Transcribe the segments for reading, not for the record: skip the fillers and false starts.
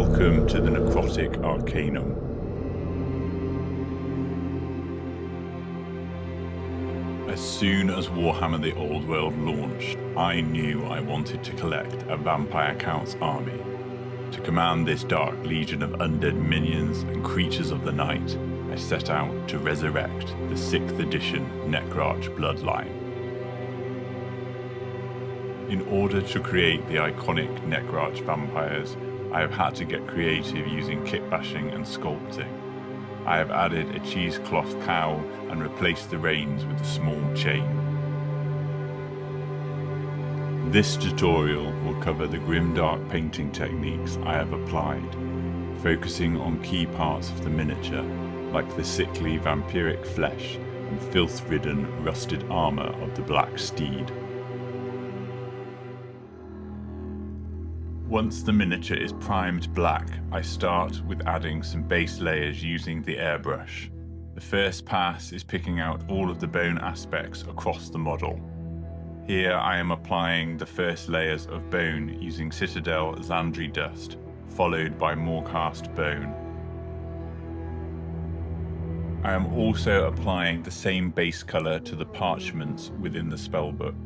Welcome to the Necrotic Arcanum. As soon as Warhammer the Old World launched, I knew I wanted to collect a Vampire Count's army. To command this dark legion of undead minions and creatures of the night, I set out to resurrect the 6th edition Necrarch bloodline. In order to create the iconic Necrarch Vampires, I have had to get creative using kit bashing and sculpting. I have added a cheesecloth cowl and replaced the reins with a small chain. This tutorial will cover the Grimdark painting techniques I have applied, focusing on key parts of the miniature, like the sickly vampiric flesh and filth-ridden rusted armour of the black steed. Once the miniature is primed black, I start with adding some base layers using the airbrush. The first pass is picking out all of the bone aspects across the model. Here I am applying the first layers of bone using Citadel Xandri dust, followed by more cast bone. I am also applying the same base colour to the parchments within the spellbook.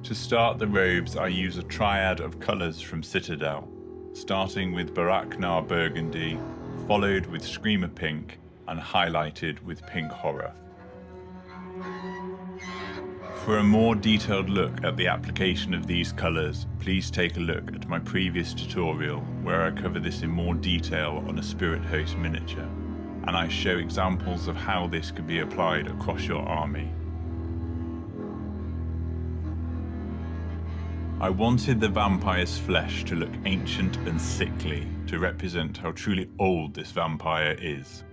To start the robes, I use a triad of colours from Citadel, starting with Baraknar Burgundy, followed with Screamer Pink, and highlighted with Pink Horror. For a more detailed look at the application of these colours, please take a look at my previous tutorial where I cover this in more detail on a Spirit Host miniature, and I show examples of how this can be applied across your army. I wanted the vampire's flesh to look ancient and sickly to represent how truly old this vampire is.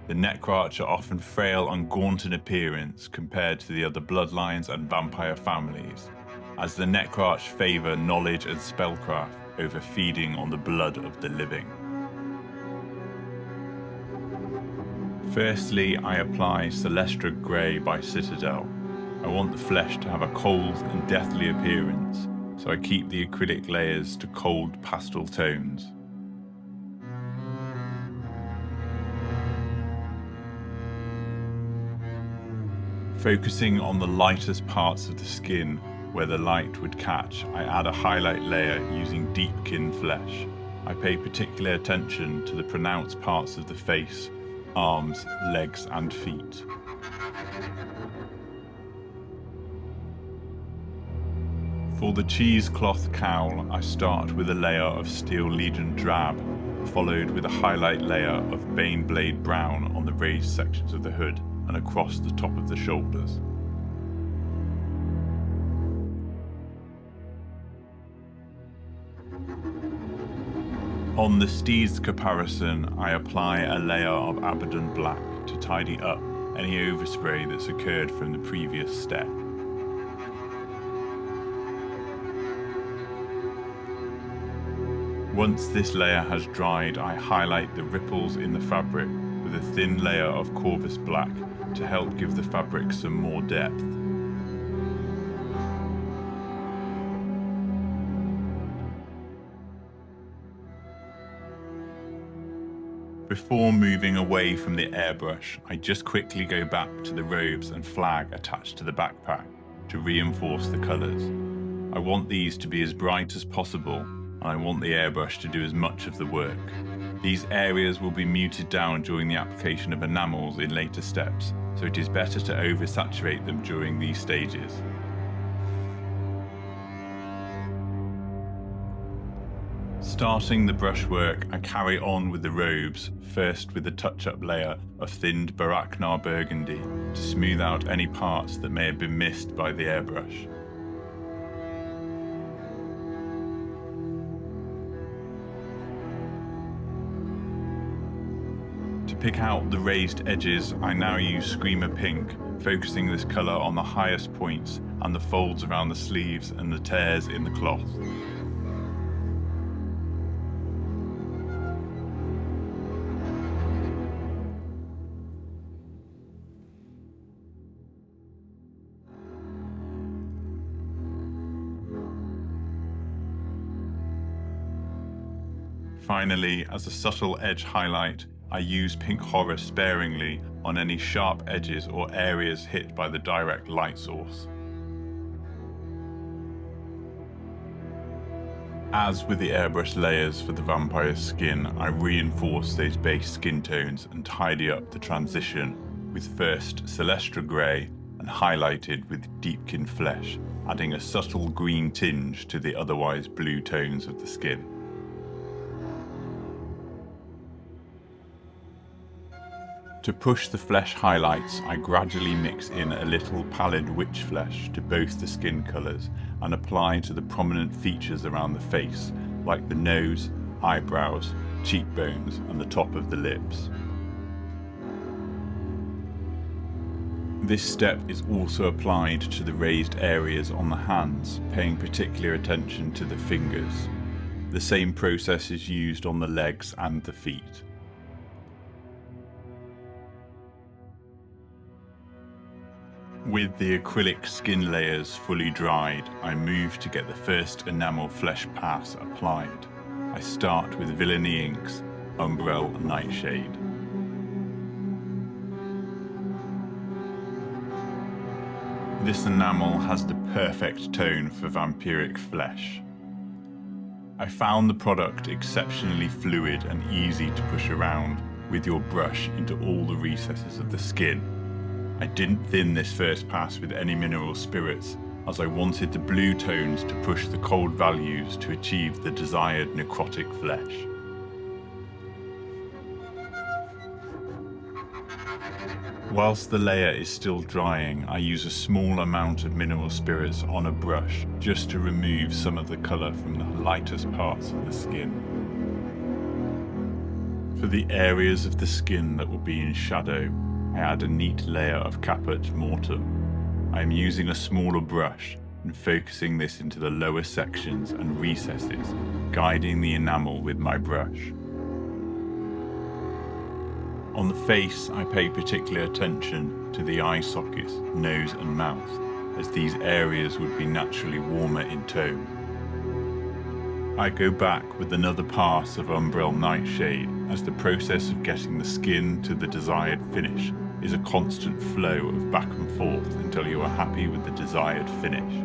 The Necrarch are often frail and gaunt in appearance compared to the other bloodlines and vampire families, as the Necrarch favour knowledge and spellcraft over feeding on the blood of the living. Firstly, I apply Celestra Grey by Citadel. I want the flesh to have a cold and deathly appearance, so I keep the acrylic layers to cold pastel tones. Focusing on the lightest parts of the skin where the light would catch, I add a highlight layer using deepkin flesh. I pay particular attention to the pronounced parts of the face, arms, legs and feet. For the cheesecloth cowl, I start with a layer of Steel Legion drab, followed with a highlight layer of Baneblade brown on the raised sections of the hood and across the top of the shoulders. On the steed's caparison, I apply a layer of Abaddon black to tidy up any overspray that's occurred from the previous step. Once this layer has dried, I highlight the ripples in the fabric with a thin layer of Corvus black to help give the fabric some more depth. Before moving away from the airbrush, I just quickly go back to the robes and flag attached to the backpack to reinforce the colours. I want these to be as bright as possible, and I want the airbrush to do as much of the work. These areas will be muted down during the application of enamels in later steps, so it is better to oversaturate them during these stages. Starting the brushwork, I carry on with the robes, first with a touch-up layer of thinned Baraknar Burgundy to smooth out any parts that may have been missed by the airbrush. To pick out the raised edges, I now use Screamer Pink, focusing this colour on the highest points and the folds around the sleeves and the tears in the cloth. Finally, as a subtle edge highlight, I use pink horror sparingly on any sharp edges or areas hit by the direct light source. As with the airbrush layers for the vampire's skin, I reinforce those base skin tones and tidy up the transition with first Celestra Grey and highlighted with Deepkin Flesh, adding a subtle green tinge to the otherwise blue tones of the skin. To push the flesh highlights, I gradually mix in a little pallid witch flesh to both the skin colours and apply to the prominent features around the face, like the nose, eyebrows, cheekbones and the top of the lips. This step is also applied to the raised areas on the hands, paying particular attention to the fingers. The same process is used on the legs and the feet. With the acrylic skin layers fully dried, I move to get the first enamel flesh pass applied. I start with Villainy Inks Umbrel Nightshade. This enamel has the perfect tone for vampiric flesh. I found the product exceptionally fluid and easy to push around with your brush into all the recesses of the skin. I didn't thin this first pass with any mineral spirits, as I wanted the blue tones to push the cold values to achieve the desired necrotic flesh. Whilst the layer is still drying, I use a small amount of mineral spirits on a brush just to remove some of the colour from the lightest parts of the skin. For the areas of the skin that will be in shadow, I add a neat layer of caput mortuum. I am using a smaller brush and focusing this into the lower sections and recesses, guiding the enamel with my brush. On the face, I pay particular attention to the eye sockets, nose and mouth, as these areas would be naturally warmer in tone. I go back with another pass of Umbrel Nightshade, as the process of getting the skin to the desired finish is a constant flow of back and forth until you are happy with the desired finish.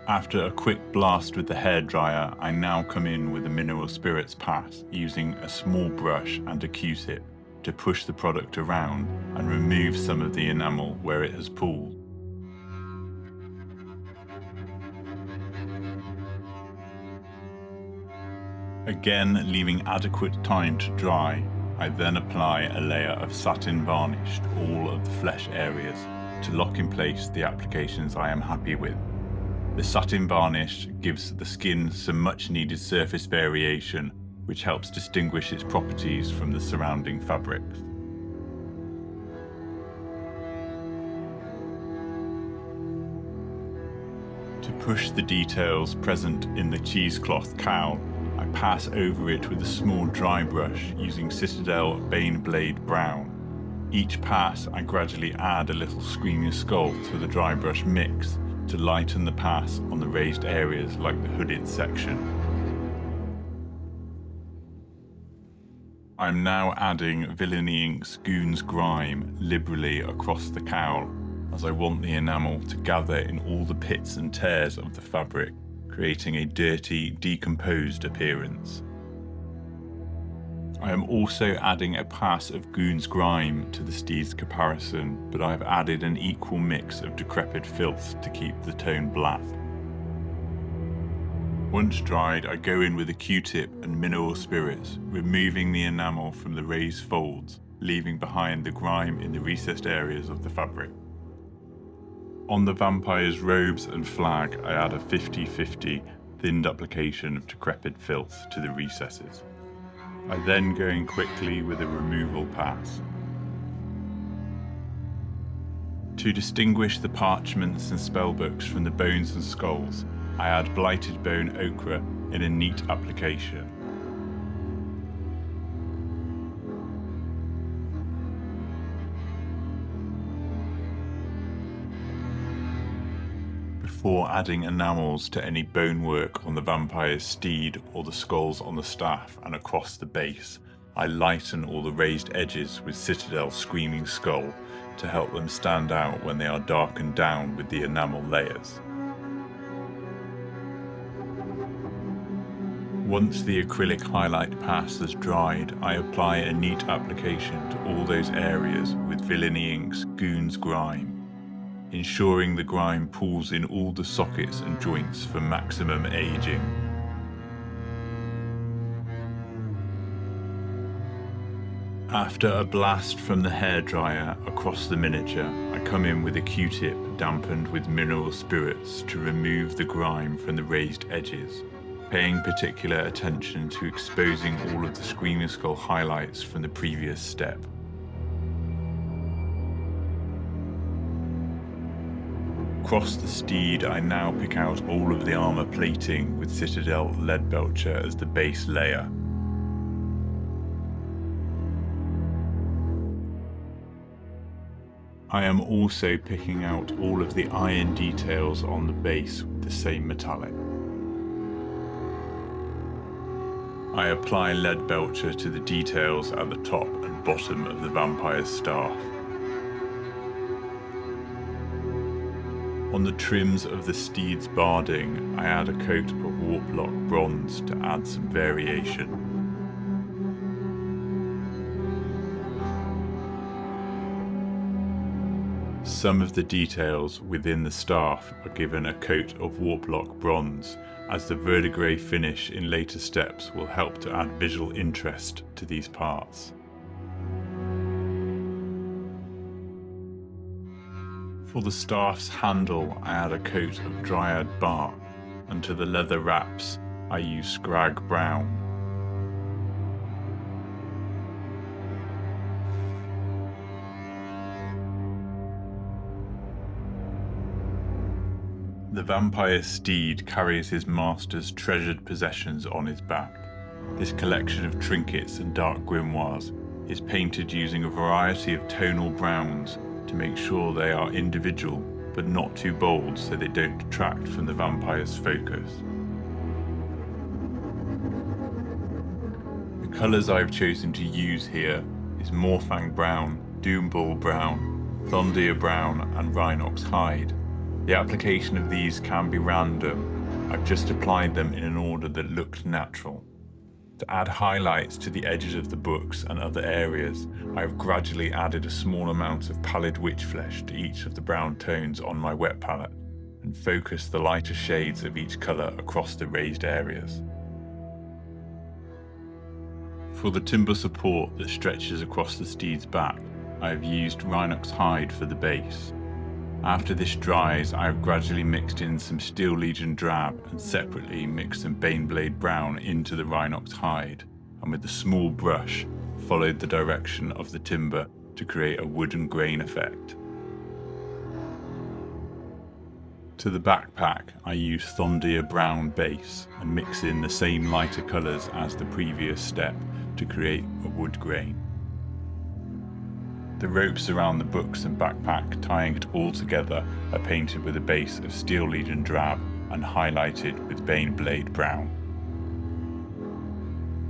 After a quick blast with the hairdryer, I now come in with a mineral spirits pass using a small brush and a Q-tip to push the product around and remove some of the enamel where it has pooled. Again, leaving adequate time to dry, I then apply a layer of satin varnish to all of the flesh areas to lock in place the applications I am happy with. The satin varnish gives the skin some much needed surface variation, which helps distinguish its properties from the surrounding fabrics. To push the details present in the cheesecloth cowl, I pass over it with a small dry brush using Citadel Baneblade Brown. Each pass I gradually add a little Screaming Skull to the dry brush mix to lighten the pass on the raised areas like the hooded section. I'm now adding Villainy Ink's Goon's Grime liberally across the cowl, as I want the enamel to gather in all the pits and tears of the fabric, creating a dirty, decomposed appearance. I am also adding a pass of Goon's Grime to the steed's caparison, but I have added an equal mix of decrepit filth to keep the tone black. Once dried, I go in with a Q-tip and mineral spirits, removing the enamel from the raised folds, leaving behind the grime in the recessed areas of the fabric. On the vampire's robes and flag, I add a 50-50 thinned application of decrepit filth to the recesses. I then go in quickly with a removal pass. To distinguish the parchments and spellbooks from the bones and skulls, I add blighted bone ochre in a neat application. Before adding enamels to any bonework on the vampire's steed or the skulls on the staff and across the base, I lighten all the raised edges with Citadel Screaming Skull to help them stand out when they are darkened down with the enamel layers. Once the acrylic highlight pass has dried, I apply a neat application to all those areas with Villainy Ink's Goon's Grime, ensuring the grime pools in all the sockets and joints for maximum aging. After a blast from the hairdryer across the miniature, I come in with a Q-tip dampened with mineral spirits to remove the grime from the raised edges, paying particular attention to exposing all of the Screaming Skull highlights from the previous step. Across the steed, I now pick out all of the armour plating with Citadel Leadbelcher as the base layer. I am also picking out all of the iron details on the base with the same metallic. I apply Leadbelcher to the details at the top and bottom of the vampire's staff. On the trims of the steed's barding, I add a coat of Warplock bronze to add some variation. Some of the details within the staff are given a coat of Warplock bronze, as the verdigris finish in later steps will help to add visual interest to these parts. For the staff's handle, I add a coat of Dryad bark, and to the leather wraps, I use Scrag brown. The vampire's steed carries his master's treasured possessions on his back. This collection of trinkets and dark grimoires is painted using a variety of tonal browns to make sure they are individual but not too bold so they don't detract from the vampire's focus. The colours I've chosen to use here is Morfang brown, Doombull brown, Thondir brown and Rhinox hide. The application of these can be random. I've just applied them in an order that looked natural. To add highlights to the edges of the books and other areas, I have gradually added a small amount of pallid witch flesh to each of the brown tones on my wet palette, and focused the lighter shades of each colour across the raised areas. For the timber support that stretches across the steed's back, I have used Rhinox hide for the base. After this dries, I have gradually mixed in some Steel Legion drab and separately mixed some Baneblade brown into the Rhinox hide, and with a small brush followed the direction of the timber to create a wooden grain effect. To the backpack, I use Thondir brown base and mix in the same lighter colours as the previous step to create a wood grain. The ropes around the books and backpack tying it all together are painted with a base of Steel Legion drab and highlighted with Baneblade brown.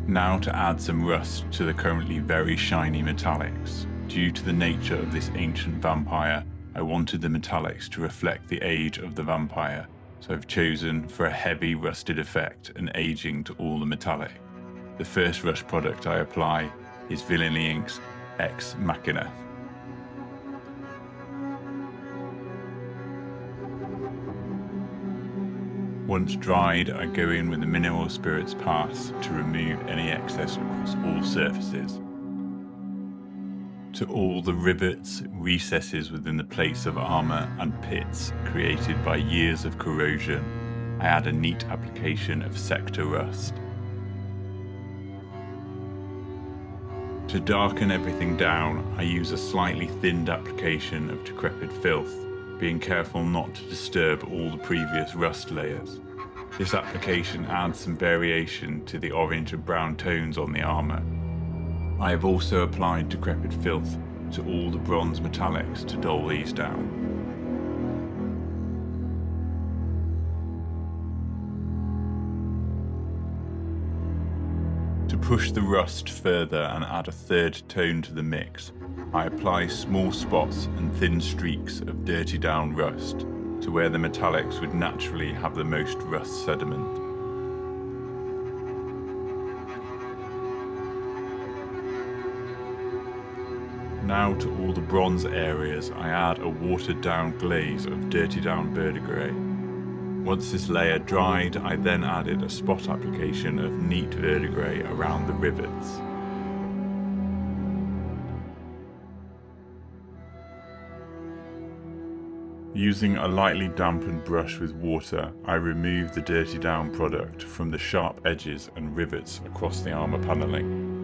Now to add some rust to the currently very shiny metallics. Due to the nature of this ancient vampire, I wanted the metallics to reflect the age of the vampire, so I've chosen for a heavy rusted effect and aging to all the metallic. The first rush product I apply is Villainy Ink's Ex Machina. Once dried, I go in with the Mineral Spirits pass to remove any excess across all surfaces. To all the rivets, recesses within the plates of armour and pits created by years of corrosion, I add a neat application of Sector Rust. To darken everything down, I use a slightly thinned application of Decrepit Filth, being careful not to disturb all the previous rust layers. This application adds some variation to the orange and brown tones on the armour. I have also applied Decrepit Filth to all the bronze metallics to dull these down. push the rust further and add a third tone to the mix, I apply small spots and thin streaks of dirty down rust to where the metallics would naturally have the most rust sediment. Now to all the bronze areas I add a watered down glaze of dirty down verdigris. Once this layer dried, I then added a spot application of neat verdigris around the rivets. Using a lightly dampened brush with water, I remove the dirty down product from the sharp edges and rivets across the armour panelling.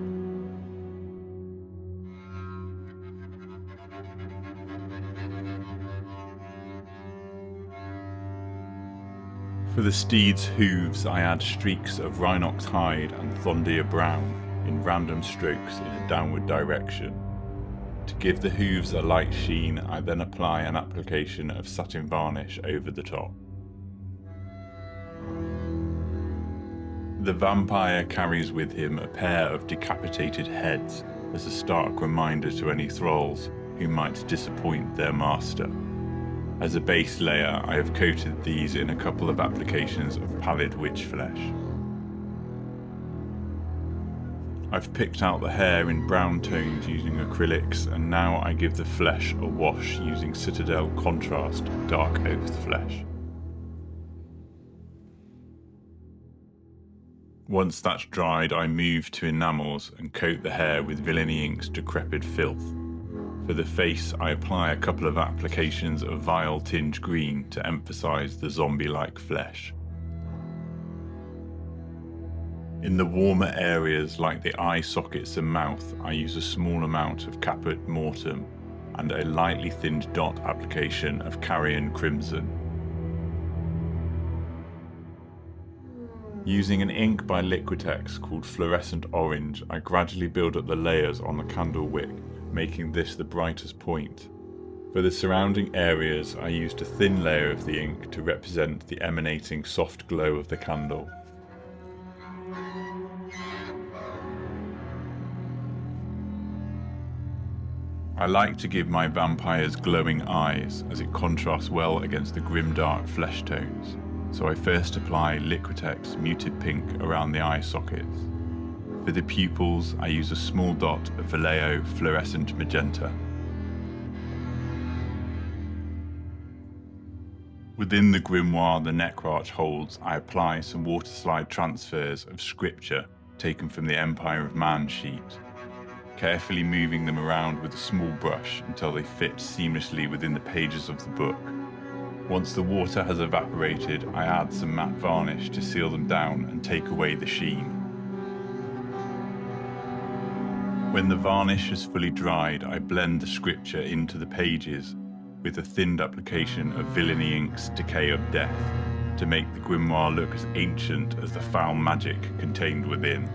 For the steed's hooves, I add streaks of Rhinox hide and Thondia brown in random strokes in a downward direction. To give the hooves a light sheen, I then apply an application of satin varnish over the top. The vampire carries with him a pair of decapitated heads as a stark reminder to any thralls who might disappoint their master. As a base layer, I have coated these in a couple of applications of pallid witch flesh. I've picked out the hair in brown tones using acrylics, and now I give the flesh a wash using Citadel Contrast Dark Oath flesh. Once that's dried, I move to enamels and coat the hair with Villainy Ink's Decrepit Filth. For the face, I apply a couple of applications of Vile Tinge Green to emphasise the zombie-like flesh. In the warmer areas like the eye sockets and mouth, I use a small amount of Caput Mortem and a lightly thinned dot application of Carrion Crimson. Using an ink by Liquitex called Fluorescent Orange, I gradually build up the layers on the candle wick, making this the brightest point. For the surrounding areas, I used a thin layer of the ink to represent the emanating soft glow of the candle. I like to give my vampires glowing eyes, as it contrasts well against the grimdark flesh tones, so I first apply Liquitex Muted Pink around the eye sockets. For the pupils, I use a small dot of Vallejo Fluorescent Magenta. Within the grimoire the Necrarch holds, I apply some waterslide transfers of scripture taken from the Empire of Man sheet, carefully moving them around with a small brush until they fit seamlessly within the pages of the book. Once the water has evaporated, I add some matte varnish to seal them down and take away the sheen. When the varnish is fully dried, I blend the scripture into the pages with a thinned application of Villainy Ink's Decay of Death to make the grimoire look as ancient as the foul magic contained within.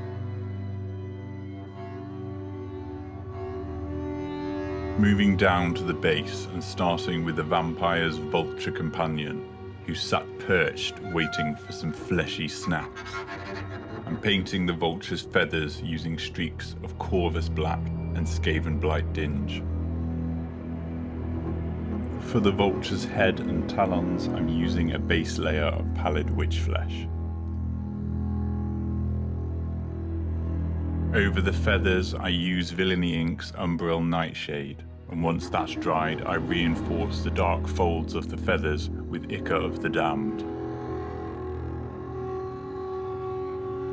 Moving down to the base and starting with the vampire's vulture companion, who sat perched waiting for some fleshy snaps. I'm painting the vulture's feathers using streaks of Corvus Black and Skaven Blight Dinge. For the vulture's head and talons, I'm using a base layer of pallid witch flesh. Over the feathers, I use Villainy Ink's Umbral Nightshade, and once that's dried, I reinforce the dark folds of the feathers with Ichor of the Damned.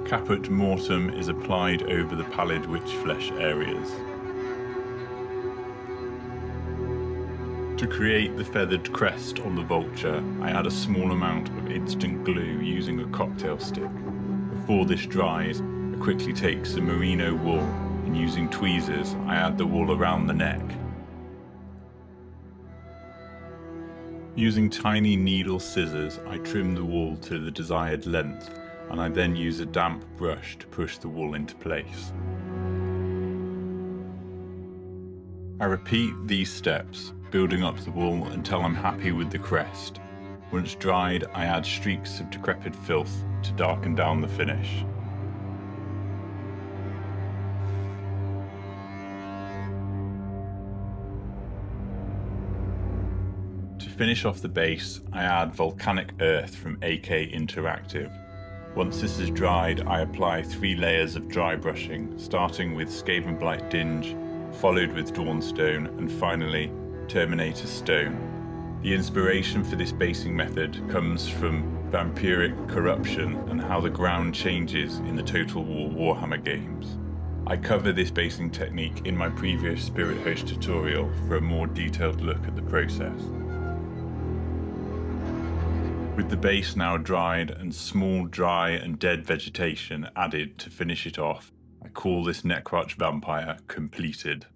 Caput Mortem is applied over the pallid witch flesh areas. To create the feathered crest on the vulture, I add a small amount of instant glue using a cocktail stick. Before this dries, I quickly take some merino wool, and using tweezers, I add the wool around the neck. Using tiny needle scissors, I trim the wool to the desired length, and I then use a damp brush to push the wool into place. I repeat these steps, building up the wool until I'm happy with the crest. Once dried, I add streaks of Decrepit Filth to darken down the finish. finish off the base, I add volcanic earth from AK Interactive. Once this is dried, I apply 3 layers of dry brushing, starting with Skavenblight Dinge, followed with Dawnstone, and finally Terminator Stone. The inspiration for this basing method comes from vampiric corruption and how the ground changes in the Total War Warhammer games. I cover this basing technique in my previous Spirit Host tutorial for a more detailed look at the process. With the base now dried and small dry and dead vegetation added to finish it off, I call this Necrarch Vampire completed.